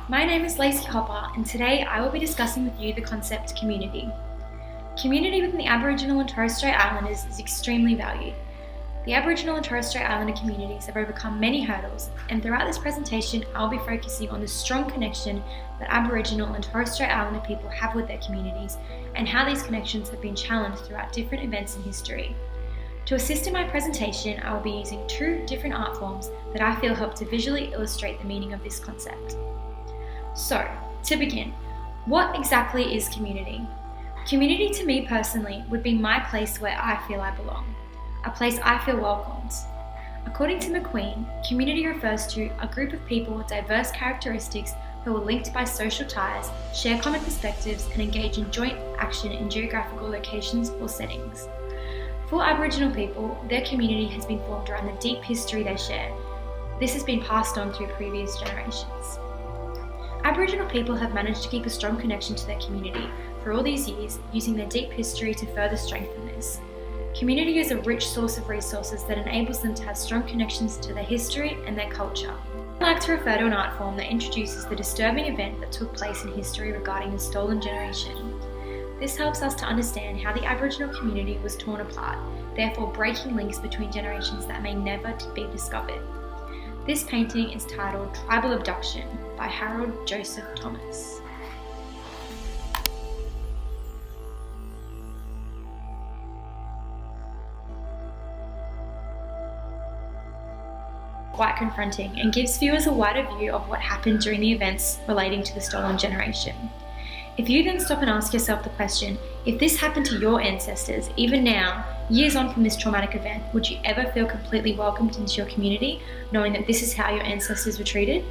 My name is Lacey Hopper, and today I will be discussing with you the concept community. Community within the Aboriginal and Torres Strait Islanders is extremely valued. The Aboriginal and Torres Strait Islander communities have overcome many hurdles, and throughout this presentation I'll be focusing on the strong connection that Aboriginal and Torres Strait Islander people have with their communities and how these connections have been challenged throughout different events in history. To assist in my presentation, I will be using two different art forms that I feel help to visually illustrate the meaning of this concept. So, to begin, what exactly is community? Community to me personally would be my place where I feel I belong, a place I feel welcomed. According to McQueen, community refers to a group of people with diverse characteristics who are linked by social ties, share common perspectives, and engage in joint action in geographical locations or settings. For Aboriginal people, their community has been formed around the deep history they share. This has been passed on through previous generations. Aboriginal people have managed to keep a strong connection to their community for all these years, using their deep history to further strengthen this. Community is a rich source of resources that enables them to have strong connections to their history and their culture. I like to refer to an art form that introduces the disturbing event that took place in history regarding the stolen generation. This helps us to understand how the Aboriginal community was torn apart, therefore breaking links between generations that may never be discovered. This painting is titled Tribal Abduction by Harold Joseph Thomas. Quite confronting and gives viewers a wider view of what happened during the events relating to the stolen generation. If you then stop and ask yourself the question, if this happened to your ancestors, even now, years on from this traumatic event, would you ever feel completely welcomed into your community, knowing that this is how your ancestors were treated?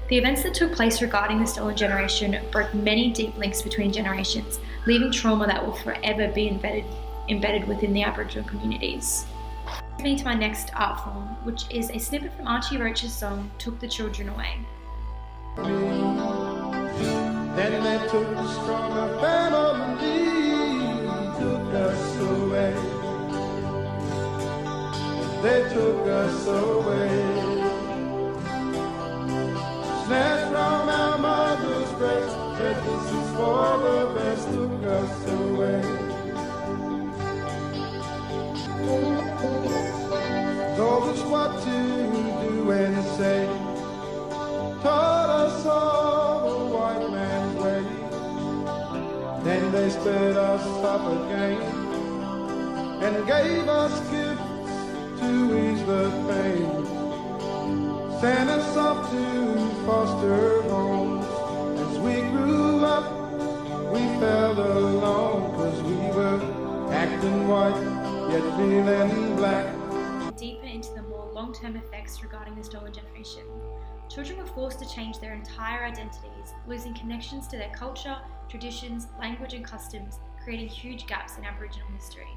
The events that took place regarding the stolen generation broke many deep links between generations, leaving trauma that will forever be embedded within the Aboriginal communities. This brings me to my next art form, which is a snippet from Archie Roach's song, Took the Children Away. Then they took the stronger family, took us away. They took us away. Snatched from our mother's breast, said this is for the best, took us away. Told us what to do and say, taught us all the white man's way. Then they split us up again and gave us gifts to ease the pain. Sent us off to foster homes. As we grew up, we felt alone, 'cause we were acting white, yet feeling black. Deeper into the more long-term effects regarding the stolen generation. Children were forced to change their entire identities, losing connections to their culture, traditions, language and customs, creating huge gaps in Aboriginal history.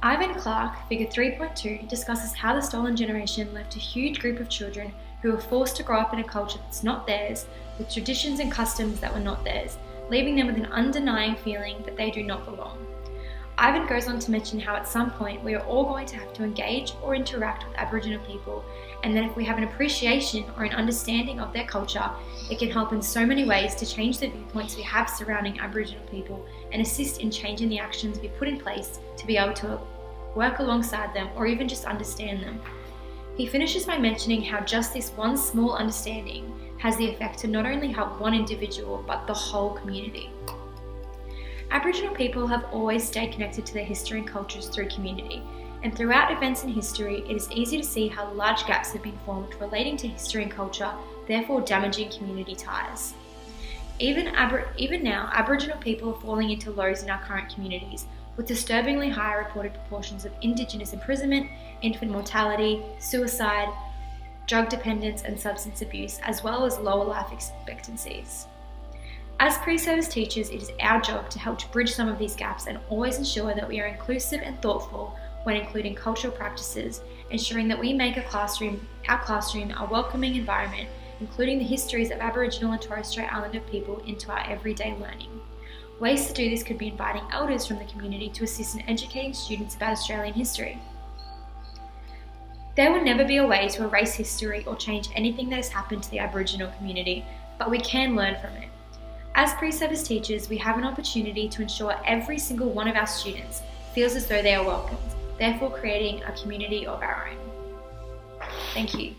Ivan Clark, figure 3.2, discusses how the stolen generation left a huge group of children who were forced to grow up in a culture that's not theirs, with traditions and customs that were not theirs, leaving them with an undenying feeling that they do not belong. Ivan goes on to mention how at some point we are all going to have to engage or interact with Aboriginal people, and that if we have an appreciation or an understanding of their culture, it can help in so many ways to change the viewpoints we have surrounding Aboriginal people and assist in changing the actions we put in place to be able to work alongside them or even just understand them. He finishes by mentioning how just this one small understanding has the effect to not only help one individual but the whole community. Aboriginal people have always stayed connected to their history and cultures through community, and throughout events in history, it is easy to see how large gaps have been formed relating to history and culture, therefore damaging community ties. Even now, Aboriginal people are falling into lows in our current communities, with disturbingly high reported proportions of Indigenous imprisonment, infant mortality, suicide, drug dependence and substance abuse, as well as lower life expectancies. As pre-service teachers, it is our job to help to bridge some of these gaps and always ensure that we are inclusive and thoughtful when including cultural practices, ensuring that we make our classroom a welcoming environment, including the histories of Aboriginal and Torres Strait Islander people into our everyday learning. Ways to do this could be inviting elders from the community to assist in educating students about Australian history. There will never be a way to erase history or change anything that has happened to the Aboriginal community, but we can learn from it. As pre-service teachers, we have an opportunity to ensure every single one of our students feels as though they are welcomed, therefore creating a community of our own. Thank you.